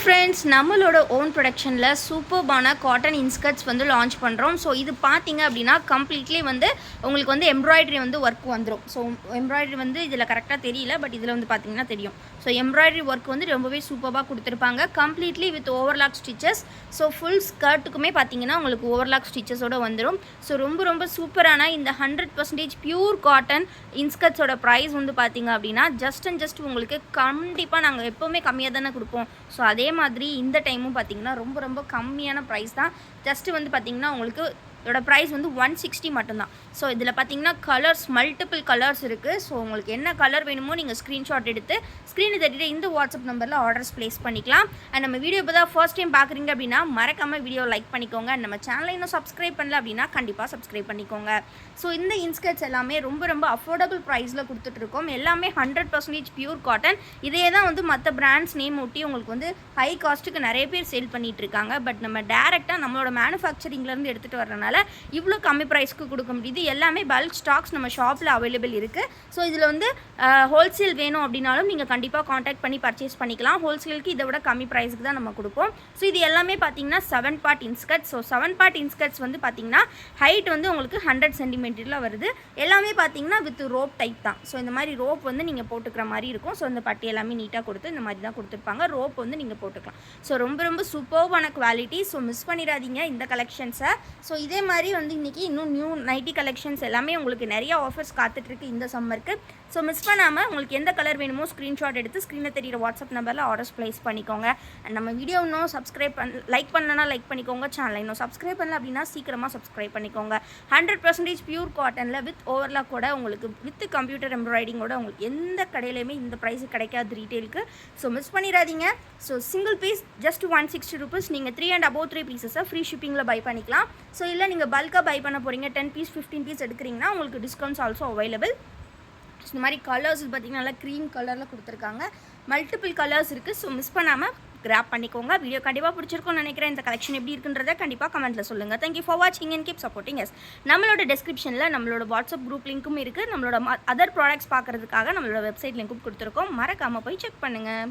Friends, நம்மளோட own ப்ரொடக்ஷனில் சூப்பர்பான காட்டன் இன்ஸ்கர்ட்ஸ் வந்து லான்ச் பண்ணுறோம். ஸோ இது பார்த்தீங்க அப்படின்னா கம்ப்ளீட்லி வந்து உங்களுக்கு வந்து எம்ப்ராய்டரி வந்து ஒர்க் வந்துடும். ஸோ எம்ப்ராய்டரி வந்து இதில் கரெக்டாக தெரியல, பட் இதில் வந்து பார்த்தீங்கன்னா தெரியும். ஸோ எம்ப்ராய்டரி ஒர்க் வந்து ரொம்பவே சூப்பராக கொடுத்துருப்பாங்க, completely with overlock stitches. So full ஸ்கர்ட்டுக்குமே பார்த்தீங்கன்னா உங்களுக்கு ஓவர்லாக் ஸ்டிச்சஸோடு வந்துடும். ஸோ ரொம்ப சூப்பரான இந்த 100% பியூர் காட்டன் இன்ஸ்கர்ட்ஸோட ப்ரைஸ் வந்து பார்த்தீங்க அப்படின்னா ஜஸ்ட் உங்களுக்கு கண்டிப்பாக நாங்கள் எப்போவுமே கம்மியாக தானே கொடுப்போம். ஸோ அதே மாதிரி இந்த டைமும் பார்த்தீங்கன்னா ரொம்ப கம்மியான ப்ரைஸ் தான். ஜஸ்ட்டு வந்து பார்த்தீங்கன்னா உங்களுக்கு இதோட ப்ரைஸ் வந்து 160 மட்டும்தான். ஸோ இதில் பார்த்தீங்கன்னா கலர்ஸ் மல்டிபிள் கலர்ஸ் இருக்குது. ஸோ உங்களுக்கு என்ன கலர் வேணுமோ நீங்கள் ஸ்க்ரீன்ஷாட் எடுத்து ஸ்க்ரீனை தட்டிட்டு இந்த வாட்ஸ்அப் நம்பரில் ஆர்டர்ஸ் ப்ளேஸ் பண்ணிக்கலாம். அண்ட் நம்ம வீடியோ இப்போ தான் ஃபர்ஸ்ட் டைம் பார்க்குறீங்க அப்படின்னா மறக்காமல் வீடியோ லைக் பண்ணிக்கோங்க. அண்ட் நம்ம சேனலை இன்னும் சப்ஸ்கிரைப் பண்ணல அப்படின்னா கண்டிப்பாக சப்ஸ்கிரைப் பண்ணிக்கோங்க. ஸோ இந்த இன்ஸ்கர்ட்ஸ் எல்லாமே ரொம்ப அஃபோர்டபுள் ப்ரைஸில் கொடுத்துட்ருக்கோம். எல்லாமே 100% பியூர் காட்டன். இதே தான் வந்து மற்ற பிராண்ட்ஸ் நேம் ஒட்டி உங்களுக்கு வந்து ஹை காஸ்ட்டுக்கு நிறைய பேர் சேல் பண்ணிகிட்டு இருக்காங்க. பட் நம்ம டேரெக்டாக நம்மளோட மேனுஃபேக்சரிங்லேருந்து எடுத்துகிட்டு வரனால இவ்வளோ கம்மி ப்ரைஸ்க்கு கொடுக்க முடியுது. எல்லாமே பல்க் ஸ்டாக்ஸ் நம்ம ஷாப்பில் அவைலபிள் இருக்குது. ஸோ இதில் வந்து ஹோல்சேல் வேணும் அப்படின்னாலும் நீங்கள் கண்டிப்பாக காண்டாக்ட் பண்ணி பர்ச்சேஸ் பண்ணிக்கலாம். ஹோல்சேலுக்கு இதை விட கம்மி ப்ரைஸுக்கு தான் நம்ம கொடுப்போம். ஸோ இது எல்லாமே பார்த்தீங்கன்னா 7 part inskirt. So 7 part inskirts வந்து பார்த்தீங்கன்னா ஹைட் வந்து உங்களுக்கு 100 சென்டிமீட்டரில் வருது. எல்லாமே பார்த்தீங்கன்னா வித் ரோப் டைப் தான். ஸோ இந்த மாதிரி ரோப் வந்து நீங்கள் போட்டுக்கிற மாதிரி இருக்கும். ஸோ இந்த பட்டி எல்லாமே நீட்டாக கொடுத்து இந்த மாதிரி தான் கொடுத்துருப்பாங்க. ரோப் வந்து நீங்கள் போட்டுக்கலாம். ஸோ ரொம்ப சூப்பர்வான குவாலிட்டி. ஸோ மிஸ் பண்ணிடாதீங்க இந்த கலெக்ஷன்ஸை. ஸோ இதே மாதிரி வந்து இன்றைக்கி இன்னும் நியூ நைட்டி கலெக்ஷன்ஸ் எல்லாமே உங்களுக்கு நிறைய ஆஃபர்ஸ் காத்துட்ருக்கு இந்த சம்மருக்கு. ஸோ மிஸ் பண்ணாமல் உங்களுக்கு எந்த கலர் வேணுமோ ஸ்க்ரீன்ஷாட் எடுத்து ஸ்க்ரீனில் தெரியிற வாட்ஸ்அப் நம்பரில் ஆர்டர்ஸ் ப்ளேஸ் பண்ணிக்கோங்க. அண்ட் நம்ம வீடியோ இன்னும் லைக் பண்ணலன்னா லைக் பண்ணிக்கோங்க. சேனலை இன்னும் சப்ஸ்கிரைப் பண்ணல அப்படின்னா சீக்கிரமாக சப்ஸ்கிரைப் பண்ணிக்கோங்க. 100% பியூர் காட்டனில் வித் ஓவர்லாக்கோட உங்களுக்கு வித் கம்ப்யூட்டர் எம்ப்ராய்டிங்கோட உங்களுக்கு எந்த கடையிலையுமே இந்த ப்ரைஸு கிடைக்காது ரீட்டெயிலுக்கு. ஸோ மிஸ் பண்ணிடாதீங்க. So single piece just 160 rupees. நீங்கள் 3 and above 3 பீசஸை ஃப்ரீ ஷிப்பிங்கில் பை பண்ணிக்கலாம். ஸோ இல்லை நீங்கள் பல்காக பை பண்ண போகிறீங்க, 10 பீஸ் 15 பீஸ் எடுக்கிறீங்கன்னா உங்களுக்கு டிஸ்கவுண்ட்ஸ் ஆல்சோ அவைலபிள். இந்த மாதிரி கலர்ஸ் பார்த்தீங்கன்னா நல்லா க்ரீம் கலரில் கொடுத்துருக்காங்க. மல்டிபிள் கலர்ஸ் இருக்குது. ஸோ மிஸ் பண்ணாமல் கிராப் பண்ணிக்கோங்க. வீடியோ கண்டிப்பாக பிடிச்சிருக்கும்னு நினைக்கிறேன். இந்த கலெக்ஷன் எப்படி இருக்குன்றதை கண்டிப்பாக கமெண்ட்டில் சொல்லுங்கள். தேங்க்யூ ஃபார் வாட்சிங் அண்ட் கீப் சப்போர்ட்டிங் எஸ். நம்மளோட டிஸ்கிரிப்ஷனில் நம்மளோட வாட்ஸ்அப் குரூப் லிங்க்கும் இருக்குது. நம்மளோட அதர் ப்ராடக்ட்ஸ் பார்க்குறதுக்காக நம்மளோட வெப்சைட் லிங்க்கும் கொடுத்துருக்கோம். மறக்காமல் போய் செக் பண்ணுங்கள்.